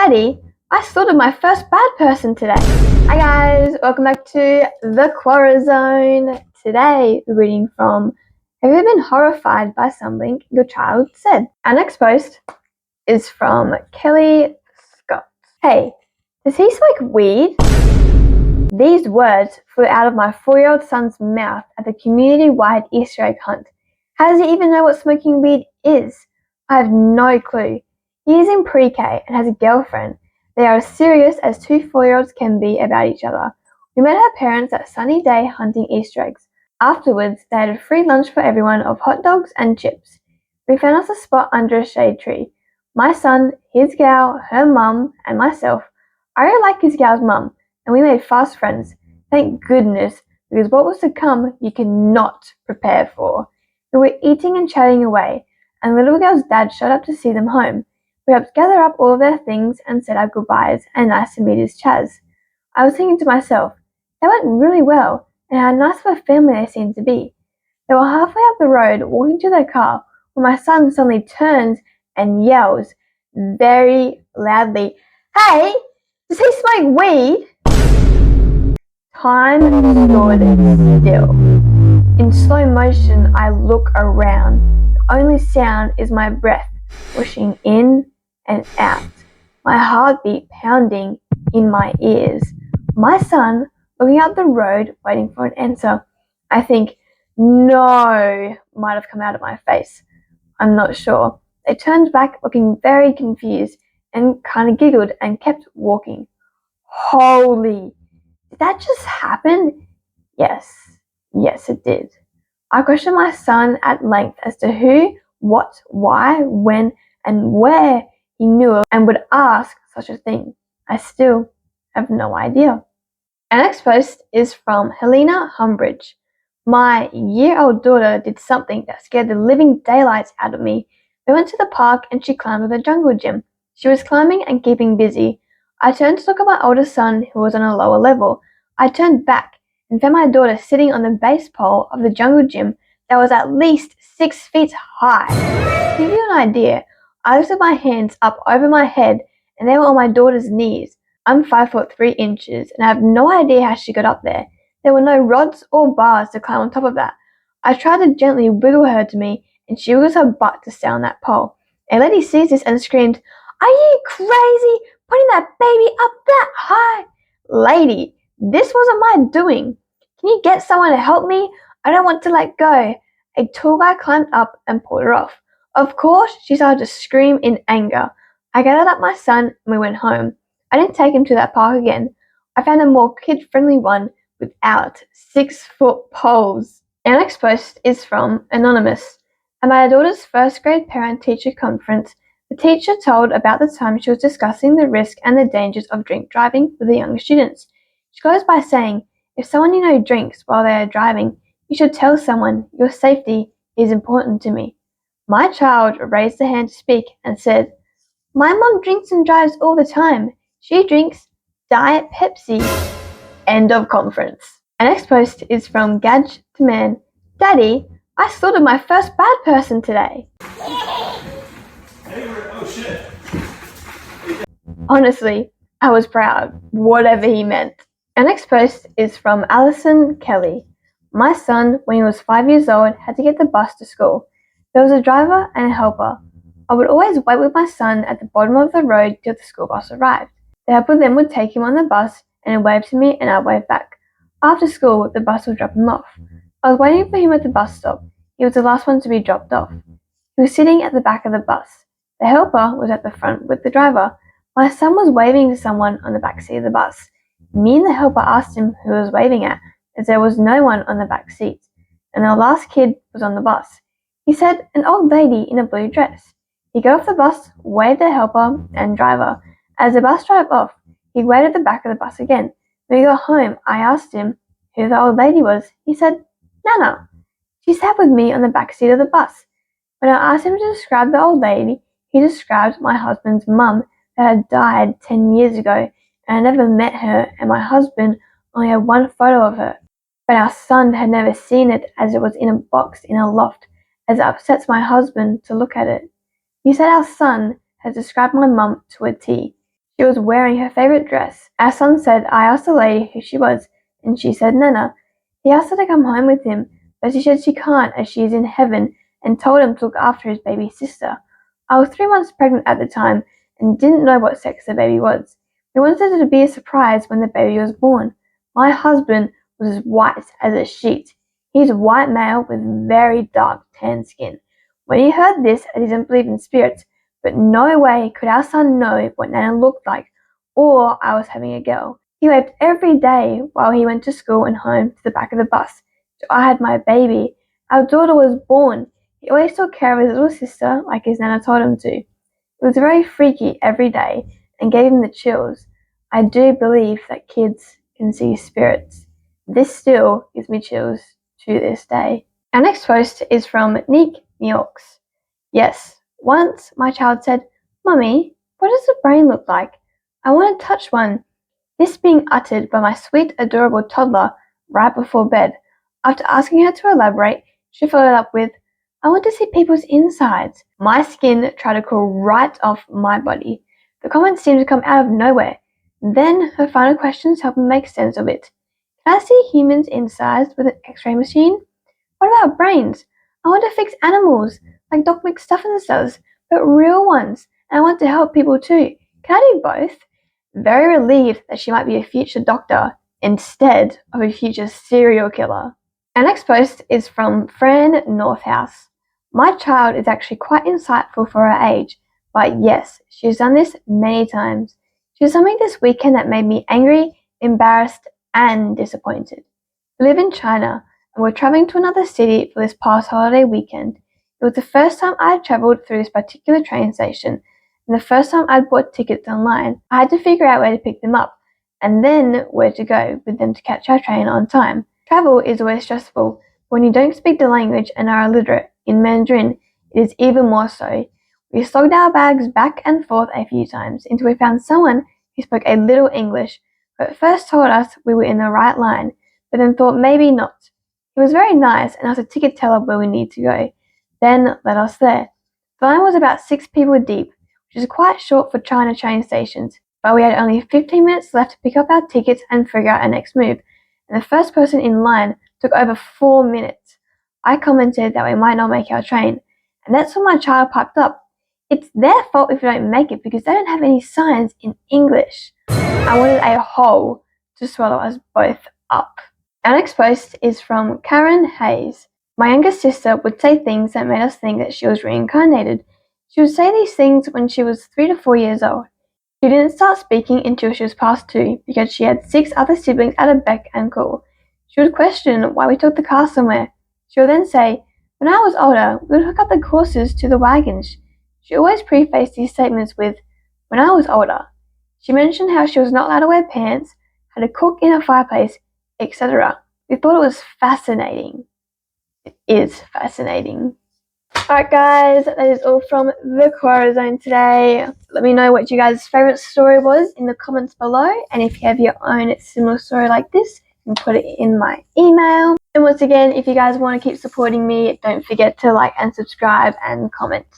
Daddy, I slaughtered my first bad person today. Hi guys, welcome back to the Quora Zone. Today we're reading from Have you ever been horrified by something your child said? Our next post is from Kelly Scott. Hey, does he smoke weed? These words flew out of my 4-year-old son's mouth at the community-wide Easter egg hunt. How does he even know what smoking weed is? I have no clue. He is in pre-K and has a girlfriend. They are as serious as two 4-year-olds can be about each other. We met her parents that sunny day hunting Easter eggs. Afterwards, they had a free lunch for everyone of hot dogs and chips. We found us a spot under a shade tree. My son, his gal, her mum, and myself. I really like his gal's mum, and we made fast friends. Thank goodness, because what was to come you cannot prepare for. We were eating and chatting away, and the little girl's dad showed up to see them home. We helped gather up all of their things and said our goodbyes and nice to meet his Chaz. I was thinking to myself, that went really well, and how nice of a family they seemed to be. They were halfway up the road walking to their car when my son suddenly turns and yells very loudly, "Hey, does he smoke weed?" Time stood still. In slow motion, I look around. The only sound is my breath pushing in and out, my heartbeat pounding in my ears. My son looking out the road, waiting for an answer. I think, no, might have come out of my face. I'm not sure. They turned back looking very confused and kind of giggled and kept walking. Holy, did that just happen? Yes, it did. I questioned my son at length as to who, what, why, when, and where he knew of and would ask such a thing. I still have no idea. Our next post is from Helena Humbridge. My year-old daughter did something that scared the living daylights out of me. We went to the park and she climbed on the jungle gym. She was climbing and keeping busy. I turned to look at my older son who was on a lower level. I turned back and found my daughter sitting on the base pole of the jungle gym that was at least 6 feet high. To give you an idea, I lifted my hands up over my head and they were on my daughter's knees. I'm 5'3" and I have no idea how she got up there. There were no rods or bars to climb on top of that. I tried to gently wiggle her to me and she wiggles her butt to stay on that pole. A lady sees this and screamed, "Are you crazy? Putting that baby up that high?" Lady, this wasn't my doing. Can you get someone to help me? I don't want to let go. A tall guy climbed up and pulled her off. Of course, she started to scream in anger. I gathered up my son and we went home. I didn't take him to that park again. I found a more kid-friendly one without 6-foot poles. Our next post is from Anonymous. At my daughter's first grade parent-teacher conference, the teacher told about the time she was discussing the risk and the dangers of drink driving with the younger students. She goes by saying, if someone you know drinks while they are driving, you should tell someone your safety is important to me. My child raised a hand to speak and said, "My mom drinks and drives all the time. She drinks Diet Pepsi." End of conference. Our next post is from Gadge to Man. Daddy, I slaughtered my first bad person today. Honestly, I was proud, whatever he meant. Our next post is from Alison Kelly. My son, when he was 5 years old, had to get the bus to school. There was a driver and a helper. I would always wait with my son at the bottom of the road till the school bus arrived. The helper then would take him on the bus and wave to me and I'd wave back. After school, the bus would drop him off. I was waiting for him at the bus stop. He was the last one to be dropped off. He was sitting at the back of the bus. The helper was at the front with the driver. My son was waving to someone on the back seat of the bus. Me and the helper asked him who he was waving at, as there was no one on the back seat, and the last kid was on the bus. He said an old lady in a blue dress. He got off the bus, waved at the helper and driver. As the bus drove off, he waved at the back of the bus again. When we got home, I asked him who the old lady was. He said, "Nana. She sat with me on the back seat of the bus." When I asked him to describe the old lady, he described my husband's mum that had died 10 years ago, and I never met her, and my husband only had one photo of her. But our son had never seen it, as it was in a box in a loft, as it upsets my husband to look at it. He said our son has described my mum to a T. She was wearing her favorite dress. Our son said I asked the lady who she was, and she said Nana. He asked her to come home with him, but she said she can't as she is in heaven, and told him to look after his baby sister. I was 3 months pregnant at the time and didn't know what sex the baby was. We wanted it to be a surprise when the baby was born. My husband was as white as a sheet. He's a white male with very dark tan skin. When he heard this, I didn't believe in spirits, but no way could our son know what Nana looked like, or I was having a girl. He waved every day while he went to school and home to the back of the bus. So I had my baby. Our daughter was born. He always took care of his little sister like his Nana told him to. It was very freaky every day and gave him the chills. I do believe that kids can see spirits. This still gives me chills to this day. Our next post is from Nick Miox. Yes, once my child said, Mummy, what does the brain look like? I want to touch one. This being uttered by my sweet, adorable toddler right before bed. After asking her to elaborate, she followed up with, I want to see people's insides. My skin tried to crawl right off my body. The comments seemed to come out of nowhere. Then her final questions helped me make sense of it. Can I see humans' insides with an x-ray machine? What about brains? I want to fix animals, like Doc McStuffins does, but real ones, and I want to help people too. Can I do both? Very relieved that she might be a future doctor instead of a future serial killer. Our next post is from Fran Northhouse. My child is actually quite insightful for her age, but yes, she's done this many times. She did something this weekend that made me angry, embarrassed, and disappointed. We live in China, and we're traveling to another city for this past holiday weekend. It was the first time I had travelled through this particular train station, and the first time I'd bought tickets online. I had to figure out where to pick them up, and then where to go with them to catch our train on time. Travel is always stressful. When you don't speak the language and are illiterate in Mandarin, it is even more so. We slogged our bags back and forth a few times until we found someone who spoke a little English, who at first told us we were in the right line, but then thought maybe not. He was very nice and asked a ticket teller where we need to go, then led us there. The line was about 6 people deep, which is quite short for China train stations, but we had only 15 minutes left to pick up our tickets and figure out our next move, and the first person in line took over 4 minutes. I commented that we might not make our train, and that's when my child piped up. It's their fault if we don't make it because they don't have any signs in English. I wanted a hole to swallow us both up. Our next post is from Karen Hayes. My younger sister would say things that made us think that she was reincarnated. She would say these things when she was 3 to 4 years old. She didn't start speaking until she was past 2 because she had 6 other siblings at her beck and call. She would question why we took the car somewhere. She would then say, when I was older, we would hook up the horses to the wagons. She always prefaced these statements with, when I was older. She mentioned how she was not allowed to wear pants, how to cook in a fireplace, etc. We thought it was fascinating. It is fascinating. Alright guys, that is all from the Quora Zone today. Let me know what you guys' favourite story was in the comments below, and if you have your own similar story like this, you can put it in my email. And once again, if you guys want to keep supporting me, don't forget to like and subscribe and comment.